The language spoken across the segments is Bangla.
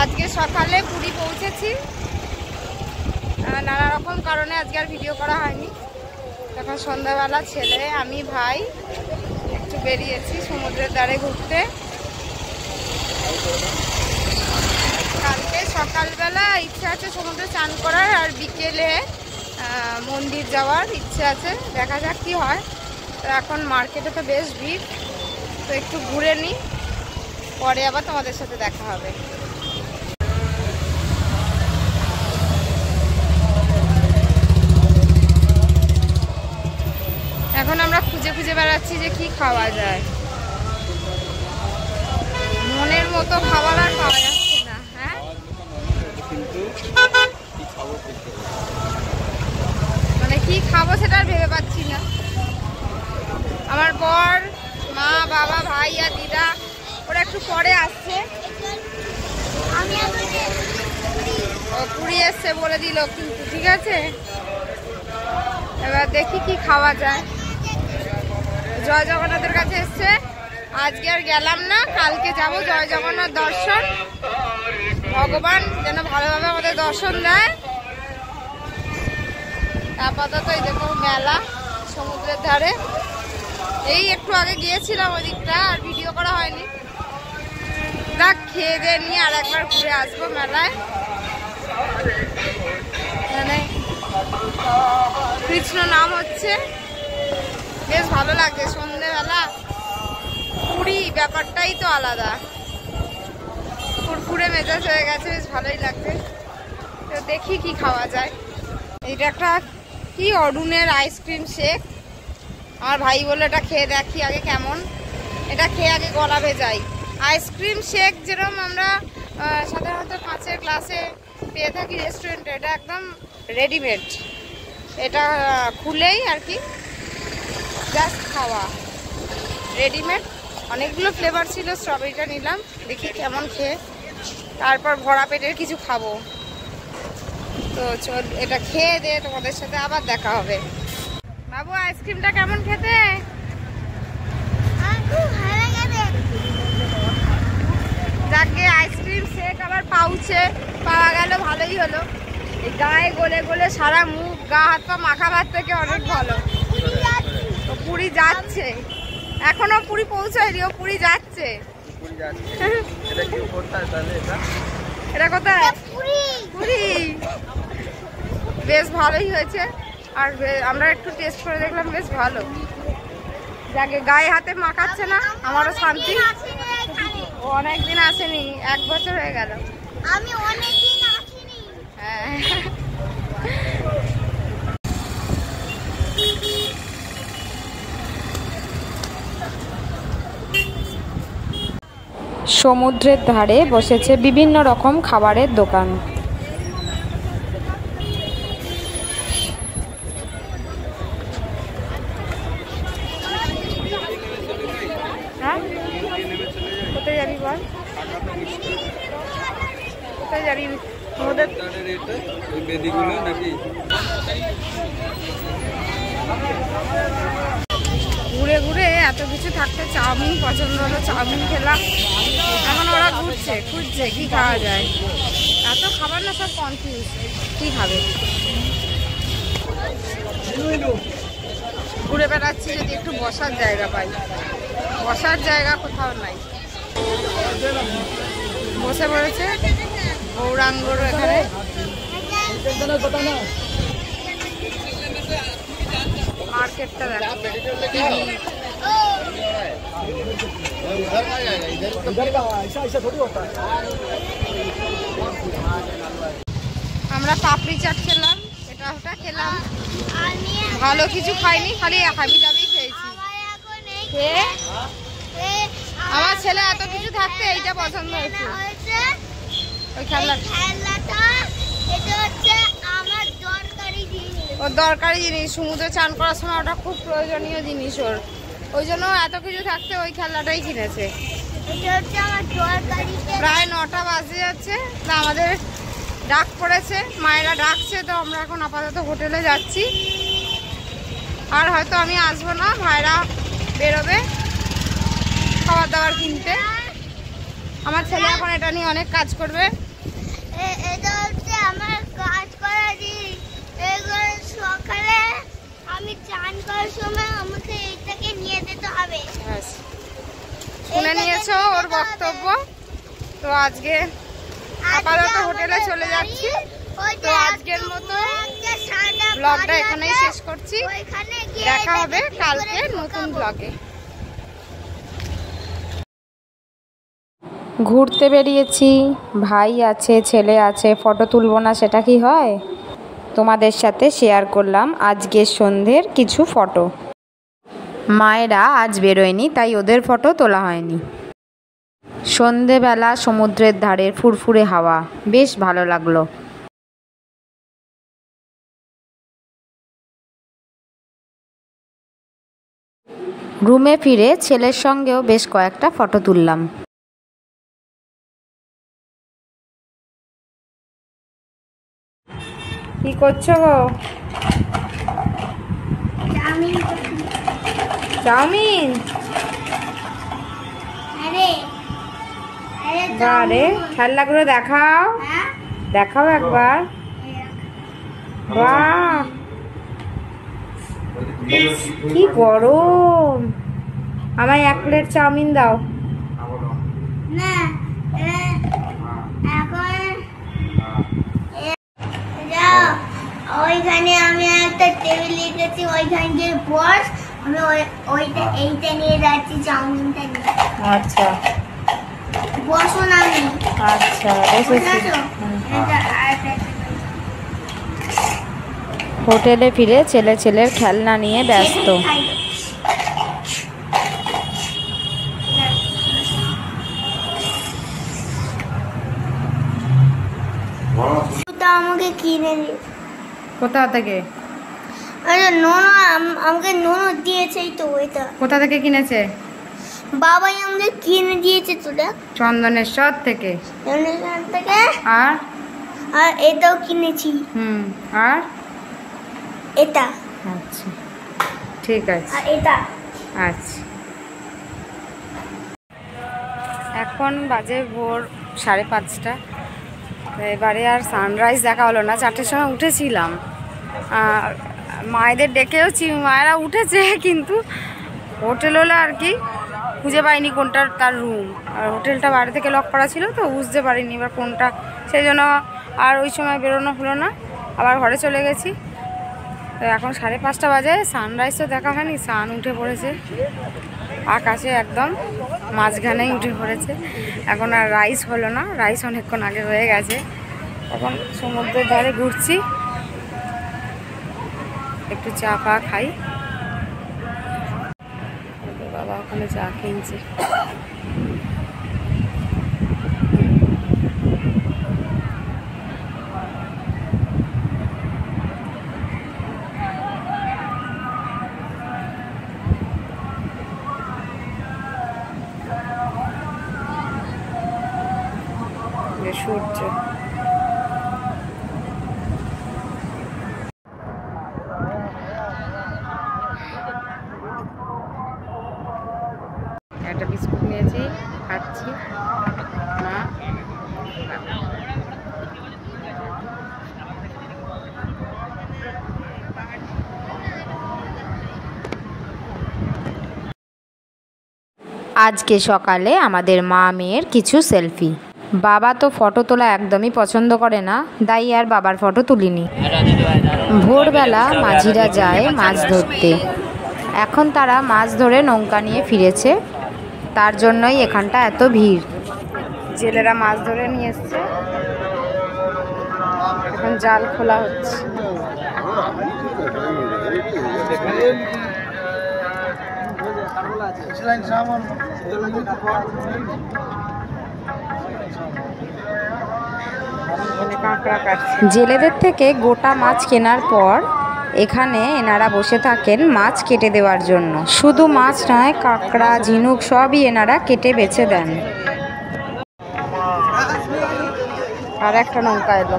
আজকে সকালে পুরী পৌঁছেছি। নানা রকম কারণে আজকে আর ভিডিও করা হয়নি। তখন সন্ধ্যাবেলা ছেলে আমি ভাই একটু বেরিয়েছি সমুদ্রের ধারে ঘুরতে। কালকে সকালবেলা ইচ্ছা আছে সমুদ্রে চান করার, আর বিকেলে মন্দির যাওয়ার ইচ্ছে আছে। দেখা যাক কি হয়। তো এখন মার্কেটে তো বেশ ভিড়, তো একটু ঘুরে নিই, পরে আবার তোমাদের সাথে দেখা হবে। এখন আমরা খুঁজে খুঁজে বেড়াচ্ছি যে কি খাওয়া যায়। মনের মতো খাবার আর পাওয়া যাচ্ছে না। হ্যাঁ, মানে কি খাবো সেটা আর ভেবে পাচ্ছি না। আমার বর, মা, বাবা, ভাই আর দিদা ওরা একটু পরে আসছে। পুরী এসছে বলে দিল কিন্তু, ঠিক আছে। এবার দেখি কি খাওয়া যায়। জয় জগন্নাথের কাছে এসছে, আজকে আর গেলাম না, কালকে যাব জয় জগন্নাথ দর্শন। ভগবান যেন ভালোভাবে আমাদের দর্শন দেয়। আপাতত এই দেখো মেলা সমুদ্রের ধারে, এই একটু আগে গিয়েছিলাম ওই দিকটা, আর ভিডিও করা হয়নি। দেখ খেয়ে দিয়ে নিয়ে আর একবার ঘুরে আসবো মেলায়। মানে কৃষ্ণ নাম হচ্ছে, বেশ ভালো লাগছে সন্ধ্যেবেলা। পুরী ব্যাপারটাই তো আলাদা, কুরকুরে মেজাজ হয়ে গেছে, বেশ ভালোই লাগছে। তো দেখি কি খাওয়া যায়। এইটা একটা কি অরুণের আইসক্রিম শেক। আমার ভাই বললো এটা খেয়ে দেখি আগে কেমন। এটা খেয়ে আগে গলা ভেজাই। আইসক্রিম শেক যেরকম আমরা সাধারণত কাঁচের গ্লাসে পেয়ে থাকি রেস্টুরেন্টে, এটা একদম রেডিমেড। এটা খুলেই আর কি জাস্ট খাওয়া, রেডিমেড। অনেকগুলো ফ্লেভার ছিল, স্ট্রবেরিটা নিলাম, দেখি কেমন খেয়ে, তারপর ভরা পেটের কিছু খাবো। তো চল এটা খেয়ে দে, তোমাদের সাথে আবার দেখা হবে। বাবু আইসক্রিমটা কেমন খেতে? যাকে আইসক্রিম শেক আবার পাউচে পাওয়া গেল, ভালোই হলো। এই গায়ে গলে গলে সারা মুখ গা হাত পা মাখা ভাত থেকে অনেক ভালো। তো পুরী যাচ্ছে, এখনো পুরী পৌঁছায়নি, ও পুরী যাচ্ছে। এটা কোথায়? পুরী। বেশ ভালোই হয়েছে, আর আমরা একটু টেস্ট করে দেখলাম, বেশ ভালো। যাকে গায়ে হাতে মাখাচ্ছে না, আমারও শান্তি। ও অনেকদিন আসেনি, 1 বছর হয়ে গেল। আমি অনেকদিন আসিনি। হ্যাঁ, সমুদ্রের ধারে বসেছে বিভিন্ন রকম খাবারের দোকান। হ্যাঁ, কোথায় যাবি বল? কোথায় যাবি? ঘুরে ঘুরে এত কিছু থাকতে চাউমিন পছন্দ হলো, চাউমিন খেলাম। এখন ওরা ঘুরছে, খুঁজছে কি খাওয়া যায়। এত খাবার না, সব কনফিউজ কি খাবে। ঘুরে বেড়াচ্ছি, যদি একটু বসার জায়গা পাই। বসার জায়গা কোথাও নাই। বসে পড়েছে গৌরাঙ্গর এখানে। মার্কেটটা দেখো। আমরা পাপড়ি চাট খেলাম, এটা ওটা খেলাম, ভালো কিছু খাইনি, খালি হাবি জাবি খেয়েছি। আমার ছেলে এত কিছু থাকতে এইটা পছন্দ হয়েছে। ওই খেলাটা ওর দরকারি জিনিস, সমুদ্রে চান করার সময় ওটা খুব প্রয়োজনীয় জিনিস ওর। ওই জন্য এত কিছু থাকতে ওই খেলনাটাই কিনেছে। প্রায় 9টা বাজে যাচ্ছে, তা আমাদের ডাক পড়েছে, মায়েরা ডাকছে। তো আমরা এখন আপাতত হোটেলে যাচ্ছি, আর হয়তো আমি আসবো না, ভাইরা বেরোবে খাবার দাবার কিনতে। আমার ছেলে এখন এটা নিয়ে অনেক কাজ করবে, এটা হচ্ছে আমার কাজ করা জিনিস। সকালে আমি চান করার সময় আমাকে এইটাকে নিয়ে যেতে হবে। শুনে নিয়েছো ওর বক্তব্য। তো আজকে আপাতত হোটেলে চলে যাচ্ছি। তো আজকের মতো ব্লগটা এখানেই শেষ করছি। দেখা হবে কালকে নতুন ব্লগে। ঘুরতে বেরিয়েছি, ভাই আছে, ছেলে আছে, ফটো তুলবো না সেটা কি হয়? তোমাদের সাথে শেয়ার করলাম আজকের সন্ধ্যের কিছু ফটো। মায়েরা আজ বেরোয়নি, তাই ওদের ফটো তোলা হয়নি। সন্ধেবেলা সমুদ্রের ধারে ফুরফুরে হাওয়া, বেশ ভালো লাগলো। রুমে ফিরে ছেলের সঙ্গেও বেশ কয়েকটা ফটো তুললাম। কি করছো গো? চাউমিন? আরে খেলনাগুলো দেখাও, দেখাও একবার। বাহ, কি গরম! আমায় 1 প্লেট চাউমিন দাও। ওইখানে আমি একটা টেবিল লিখেছি, ওইখানে বস, আমি ওইটা এইটা নিয়ে যাচ্ছি, চাউমিনটা নিয়ে। আচ্ছা বসো না। আমি আচ্ছা বসেছি। হোটেলে ফিরে ছেলের খেলনা নিয়ে ব্যস্ত। আমাকে কিনে দিয়েছে। কোথা থেকে? আরে নোনো আমাকে নোনো দিয়েছে। তো এটা কোথা থেকে কিনেছে? বাবাই আমাকে কিনে দিয়েছে। তো দেখ, চন্দনেশ্বর থেকে। চন্দনেশ্বর থেকে। আর আর এটাও কিনেছি। আর এটা। আচ্ছা ঠিক আছে। আর এটা। আচ্ছা, এখন বাজে ভোর 5:30। এবারে আর সানরাইজ দেখা হলো না। 4টের সময় উঠেছিলাম, আর মায়েদের ডেকেওছি, মায়েরা উঠেছে, কিন্তু হোটেল হলো আর কি খুঁজে পাইনি কোনটা তার রুম। আর হোটেলটা বাইরে থেকে লক করা ছিল, তো বুঝতে পারিনি এবার কোনটা, সেই জন্য আর ওই সময় বেরোনো হলো না, আবার ঘরে চলে গেছি। তো এখন 5:30 বাজে, সানরাইজ তো দেখা হয়নি। সান উঠে পড়েছে আকাশে, একদম মাঝখানেই উঠে পড়েছে। এখন আর রাইস হলো না, রাইস অনেকক্ষণ আগে হয়ে গেছে। এখন সমুদ্রের ধারে ঘুরছি, একটু চা পা খাই। বাবা ওখানে চা কিনছে। সূর্য, একটা বিস্কুট নিয়েছি, খাচ্ছি। মা আজকে সকালে আমাদের মা মেয়ের কিছু সেলফি। বাবা তো ফটো তোলা একদমই পছন্দ করে না, তাই আর বাবার ফটো তুলিনি। ভোরবেলা মাঝিরা যায় মাছ ধরতে, এখন তারা মাছ ধরে নৌকা নিয়ে ফিরেছে, তার জন্যই এখানটা এত ভিড়। জেলেরা মাছ ধরে নিয়ে এসছে, এখন জাল খোলা হচ্ছে। জেলেদের থেকে গোটা মাছ কেনার পর এখানে এনারা বসে থাকেন মাছ কেটে দেওয়ার জন্য। শুধু মাছ নয়, কাঁকড়া, ঝিনুক সবই এনারা কেটে বেছে দেন। আর একটা নৌকা এলো,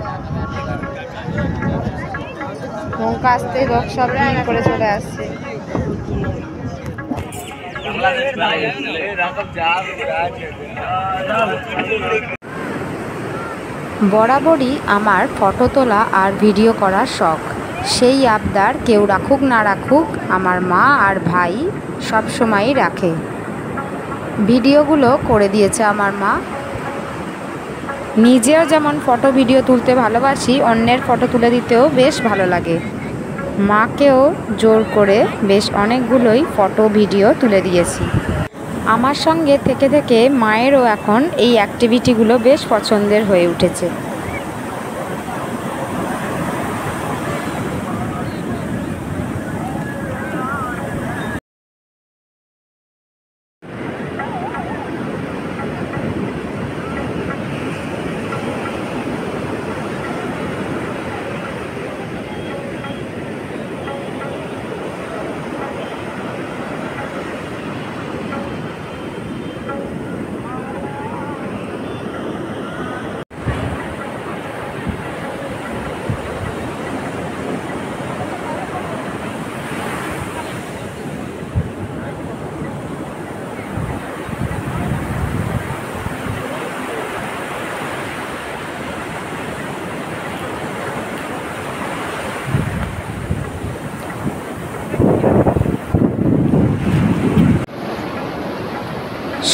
নৌকা আসতে লোক সব লাইন করে চলে আসছে। বরাবরই আমার ফটো তোলা আর ভিডিও করার শখ। সেই আবদার কেউ রাখুক না রাখুক, আমার মা আর ভাই সব সময়ই রাখে। ভিডিওগুলো করে দিয়েছে আমার মা। নিজেও যেমন ফটো ভিডিও তুলতে ভালোবাসি, অন্যের ফটো তুলে দিতেও বেশ ভালো লাগে। মাকেও জোর করে বেশ অনেকগুলোই ফটো ভিডিও তুলে দিয়েছি। আমার সঙ্গে থেকে থেকে মায়েরও এখন এই অ্যাক্টিভিটিগুলো বেশ পছন্দের হয়ে উঠেছে।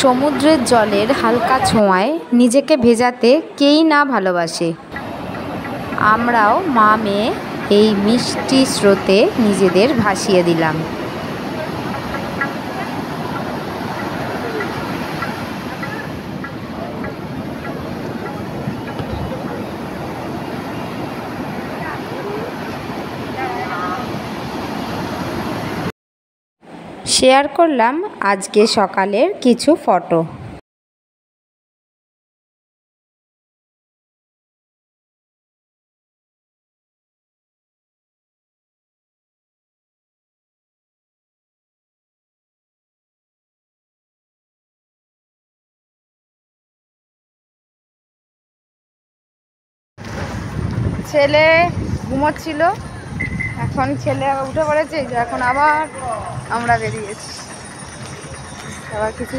সমুদ্রের জলের হালকা ছোঁয়ায় নিজেকে ভেজাতে কেই না ভালোবাসে। আমরাও মা মেয়ে এই মিষ্টি স্রোতে নিজেদের ভাসিয়ে দিলাম। শেয়ার করলাম আজকে সকালের কিছু ফটো। ছেলে ঘুমোচ্ছিল, এখন ছেলে উঠে পড়েছে, যে এখন আবার আমরা বেরিয়েছি। আবার কিছু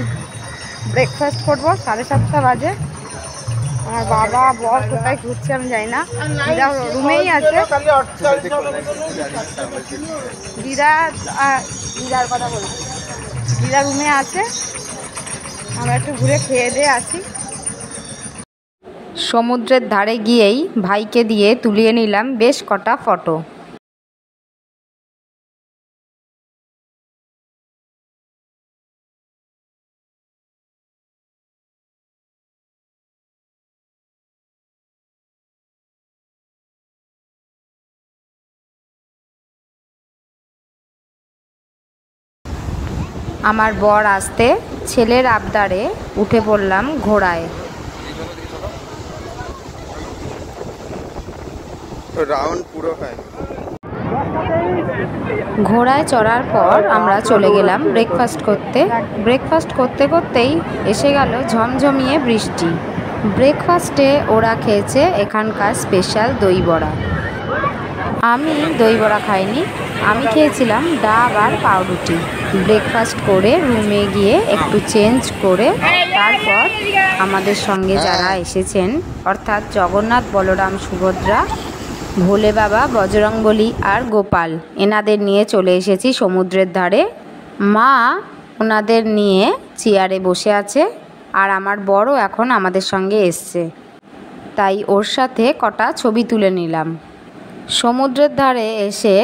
ব্রেকফাস্ট করবো, 7:30 বাজে। আমার বাবা বর কোথায় ঘুরছে আমি জানি না, দিদা রুমেই আছে। দিদার কথা বলছি, দিদা রুমে আছে। আমরা একটু ঘুরে খেয়ে দিয়ে আসি। সমুদ্রের ধারে গিয়েই ভাইকে দিয়ে তুলিয়ে নিলাম বেশ কটা ফটো। আমার বর আসতে ছেলের আবদারে উঠে পড়লাম ঘোড়ায়। ঘোড়ায় চড়ার পর আমরা চলে গেলাম ব্রেকফাস্ট করতে। ব্রেকফাস্ট করতে করতেই এসে গেল ঝমঝমিয়ে বৃষ্টি। ব্রেকফাস্টে ওরা খেয়েছে এখানকার স্পেশাল দই বড়া। আমি দই বড়া খাইনি, আমি খেয়েছিলাম ডাব আর পাউরুটি। ব্রেকফাস্ট করে রুমে গিয়ে একটু চেঞ্জ করে তারপর আমাদের সঙ্গে যারা এসেছেন, অর্থাৎ জগন্নাথ, বলরাম, সুভদ্রা, ভোলে বাবা, বজরংবলী আর গোপাল, এনাদের নিয়ে চলে এসেছি সমুদ্রের ধারে। মা ওনাদের নিয়ে চেয়ারে বসে আছে, আর আমার বড় এখন আমাদের সঙ্গে এসছে, তাই ওর সাথে কটা ছবি তুলে নিলাম। সমুদ্রের ধারে এসে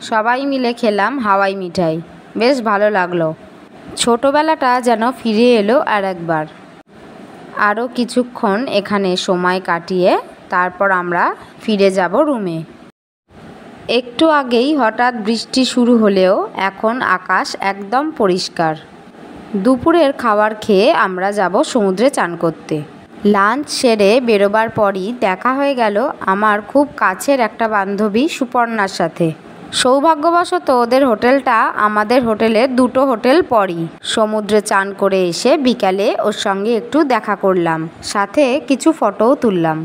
সবাই মিলে খেলাম হাওয়াই মিঠাই, বেশ ভালো লাগলো। ছোটোবেলাটা যেন ফিরে এলো আর একবার। আরও কিছুক্ষণ এখানে সময় কাটিয়ে তারপর আমরা ফিরে যাব রুমে। একটু আগেই হঠাৎ বৃষ্টি শুরু হলেও এখন আকাশ একদম পরিষ্কার। দুপুরের খাবার খেয়ে আমরা যাব সমুদ্রে চান করতে। লাঞ্চ সেরে বেরোবার পরই দেখা হয়ে গেল আমার খুব কাছের একটা বান্ধবী সুপর্ণার সাথে। সৌভাগ্যবশত ওদের হোটেলটা আমাদের হোটেলের 2টো হোটেল পরই। সমুদ্রে চান করে এসে বিকালে ওর সঙ্গে একটু দেখা করলাম, সাথে কিছু ফটোও তুললাম।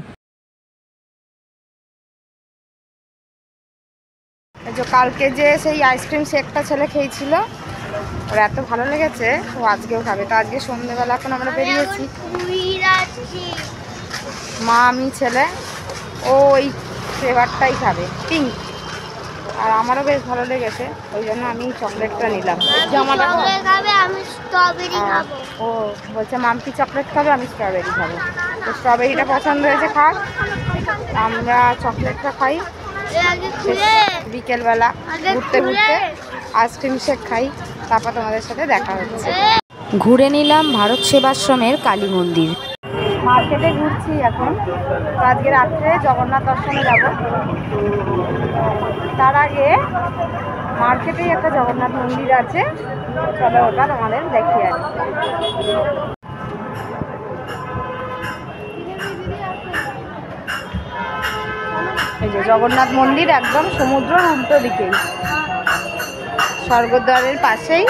কালকে যে সেই আইসক্রিম শেকটা ছেলে খেয়েছিল, ওর এত ভালো লেগেছে, ও আজকেও খাবে। তো আজকে সন্ধ্যেবেলা এখন আমরা বেরিয়েছি। মা আমি ছেলে, ও ওই ফ্লেভারটাই খাবে, পিঙ্ক। আর আমারও বেশ ভালো লেগেছে, ওই জন্য আমি চকলেটটা নিলাম। জামাটা ও বলছে মাম্পি চকলেট খাবে, আমি স্ট্রবেরি খাবো। তো স্ট্রবেরিটা পছন্দ হয়েছে, খাক। আমরা চকলেটটা খাই বিকেলবেলা ঘুরতে ঘুরতে, আইসক্রিম শেক খাই, তারপর তোমাদের সাথে দেখা হচ্ছে। ঘুরে নিলাম ভারত সেবাশ্রমের কালী মন্দির। মার্কেটে ঘুরছি এখন, তো আজকে রাত্রে জগন্নাথ দর্শনে যাব। তার আগে মার্কেটেই একটা জগন্নাথ মন্দির আছে, চলো ওটা তোমাদের দেখি। আর এই যে জগন্নাথ মন্দির একদম সমুদ্রের উল্টো দিকেই, স্বর্গদ্বারের পাশেই।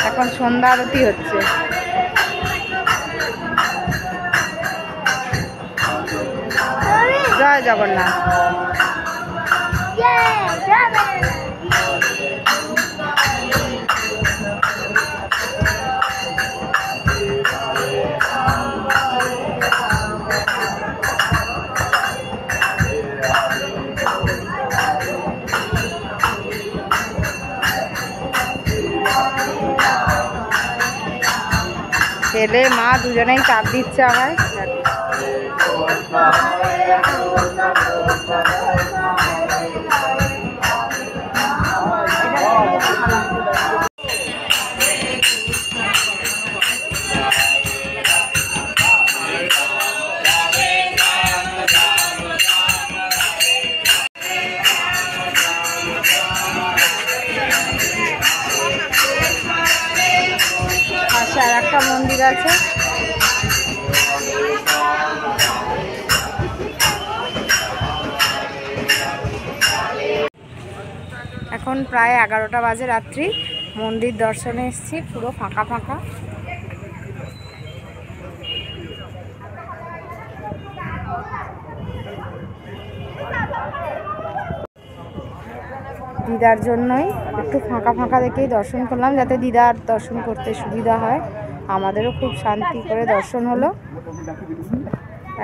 এখন সন্ধ্যা আরতি হচ্ছে। জয় জগন্নাথ। ছেলে মা দুজনেই চাপ দিচ্ছে আমায়। পাশে আর একটা মন্দির আছে। এখন প্রায় 11টা বাজে রাত্রি, মন্দির দর্শনে এসেছি, পুরো ফাঁকা ফাঁকা। দিদার জন্যই একটু ফাঁকা ফাঁকা দেখেই দর্শন করলাম, যাতে দিদার দর্শন করতে সুবিধা হয়, আমাদেরও খুব শান্তি করে দর্শন হলো।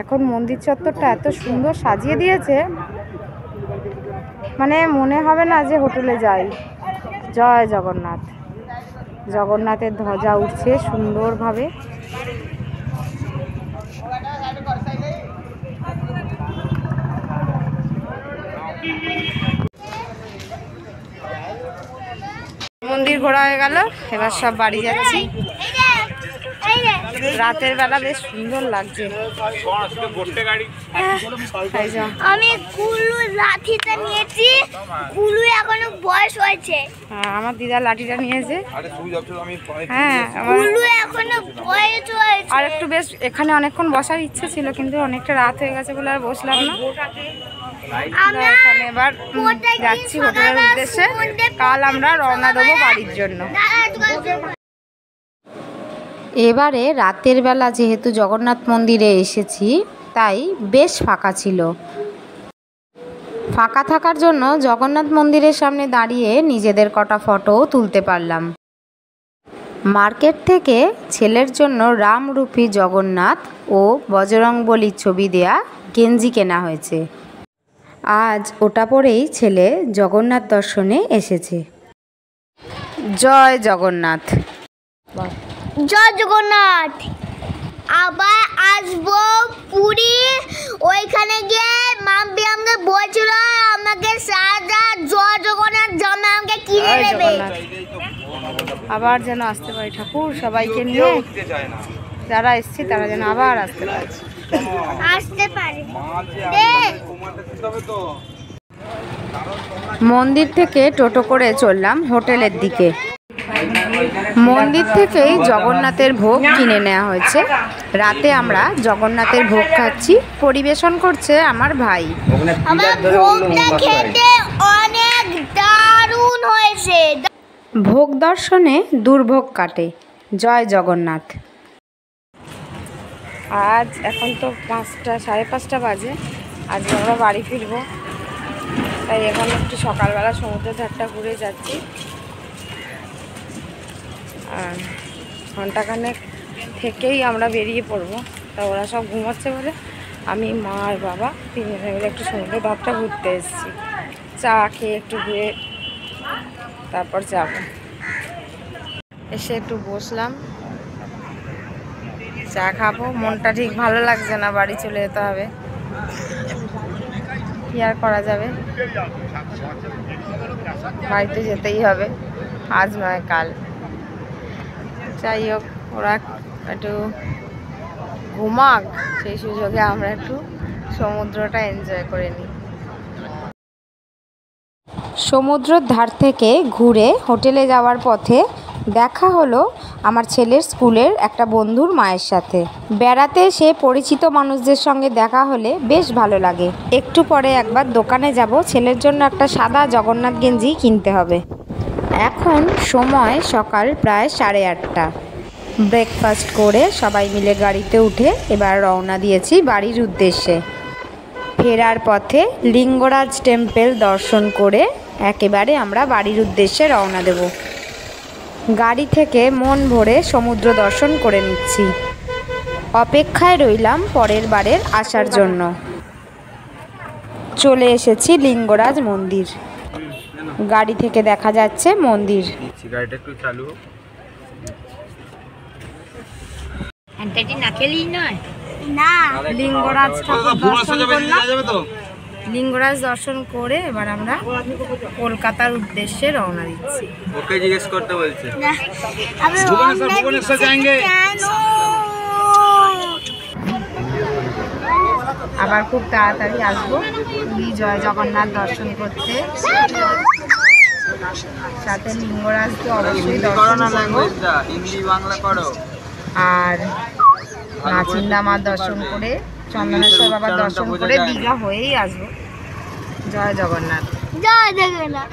এখন মন্দির চত্বরটা এত সুন্দর সাজিয়ে দিয়েছে, মানে মনে হবে না যে হোটেলে যাই। জয় জগন্নাথ। জগন্নাথের ধ্বজা উঠছে সুন্দরভাবে। মন্দির ঘোরা হয়ে গেল, এবার সব বাড়ি যাচ্ছি। রাতের বেলা বেশ সুন্দর লাগছে। আমি কুলু লাঠিটা নিয়েছি, কুলু এখনো বয়স হয়েছে। আমার দিদা লাঠিটা নিয়েছে। হ্যাঁ, কুলু এখনো বয়স হয়েছে। আর একটু বেশ এখানে অনেকক্ষণ বসার ইচ্ছে ছিল, কিন্তু অনেকটা রাত হয়ে গেছে বলে আর বসলাম না। এখানে এবার যাচ্ছি হোটেলের উদ্দেশ্যে, কাল আমরা রওনা দেবো বাড়ির জন্য। এবারে রাতের বেলা যেহেতু জগন্নাথ মন্দিরে এসেছি, তাই বেশ ফাঁকা ছিল। ফাঁকা থাকার জন্য জগন্নাথ মন্দিরের সামনে দাঁড়িয়ে নিজেদের কটা ফটোও তুলতে পারলাম। মার্কেট থেকে ছেলের জন্য রামরূপী জগন্নাথ ও বজরংবলীর ছবি দেয়া গেঞ্জি কেনা হয়েছে। আজ ওটা পরেই ছেলে জগন্নাথ দর্শনে এসেছে। জয় জগন্নাথ। জয় জগন্নাথ। আবার আসবো পুরী, ওইখানে গিয়ে মাম্পি আমাকে বলছিল আমাকে সাদা জয় জগন্নাথ জামা আমাকে কিনে দেবে। আবার যেন আসতে পারি ঠাকুর, সবাইকে নিয়ে যারা এসছি তারা যেন আবার আসতে পারে। মন্দির থেকে টোটো করে চললাম হোটেলের দিকে। মন্দির থেকেই জগন্নাথের ভোগ কিনে নেওয়া হয়েছে। রাতে আমরা জগন্নাথের ভোগ খাচ্ছি, পরিবেশন করছে আমার ভাই। আমার ভোগটা খেতে অনেক দারুণ হয়েছে। ভোগ দর্শনে দুর্ভোগ কাটে। জয় জগন্নাথ। আজ এখন তো 5টা, 5:30 বাজে। আজকে আমরা বাড়ি ফিরবো, তাই এখন একটু সকালবেলা সমুদ্রের ধারটা ঘুরে যাচ্ছি। ঘন্টাখানেক থেকেই আমরা বেরিয়ে পড়বো। তা ওরা সব ঘুমাচ্ছে বলে আমি, মা আর বাবা তিনজনে মিলে একটু সমুদ্রের ধারটা ঘুরতে এসেছি। চা খেয়ে একটু ঘুরে তারপর যাব। এসে একটু বসলাম, চা খাবো। মনটা ঠিক ভালো লাগছে না, বাড়ি চলে যেতে হবে। কি আর করা যাবে, বাড়িতে যেতেই হবে, আজ নয় কাল। যাই হোক, ওরা একটু ঘুমাক, সেই সুযোগে আমরা একটু সমুদ্রটা এনজয় করে নিই। সমুদ্রের ধার থেকে ঘুরে হোটেলে যাওয়ার পথে দেখা হলো আমার ছেলের স্কুলের একটা বন্ধুর মায়ের সাথে। বেড়াতে এসে পরিচিত মানুষদের সঙ্গে দেখা হলে বেশ ভালো লাগে। একটু পরে একবার দোকানে যাব, ছেলের জন্য একটা সাদা জগন্নাথ গেঞ্জি কিনতে হবে। এখন সময় সকাল প্রায় 8:30। ব্রেকফাস্ট করে সবাই মিলে গাড়িতে উঠে এবার রওনা দিয়েছি বাড়ির উদ্দেশ্যে। ফেরার পথে লিঙ্গরাজ টেম্পল দর্শন করে একেবারে আমরা বাড়ির উদ্দেশ্যে রওনা দেব। গাড়ি থেকে মন ভরে সমুদ্র দর্শন করে নিচ্ছি। অপেক্ষায় রইলাম পরের বারের আসার জন্য। চলে এসেছি লিঙ্গরাজ মন্দির। গাড়ি থেকে দেখা যাচ্ছে মন্দির। গাড়িটা একটু চালু না লিঙ্গরাজ ঠাকুর দর্শন করলাম। লিঙ্গরাজ দর্শন করে এবার আমরা কলকাতার উদ্দেশ্যে রওনা দিচ্ছি। ওকে জিজ্ঞেস করতে বলছে। আমি ভুবনেশ্বর যাएंगे। আবার খুব তাড়াতাড়ি আসবো জয় জগন্নাথ দর্শন করতে, সাথে লিঙ্গরাজ তো অবশ্যই দর্শন করবো, হিন্দি বাংলা করো। আর নাচিন্দা মার দর্শন করে, চন্দনেশ্বর বাবার দর্শন করে দীঘা হয়েই আসবো। জয় জগন্নাথ। জয় জগন্নাথ।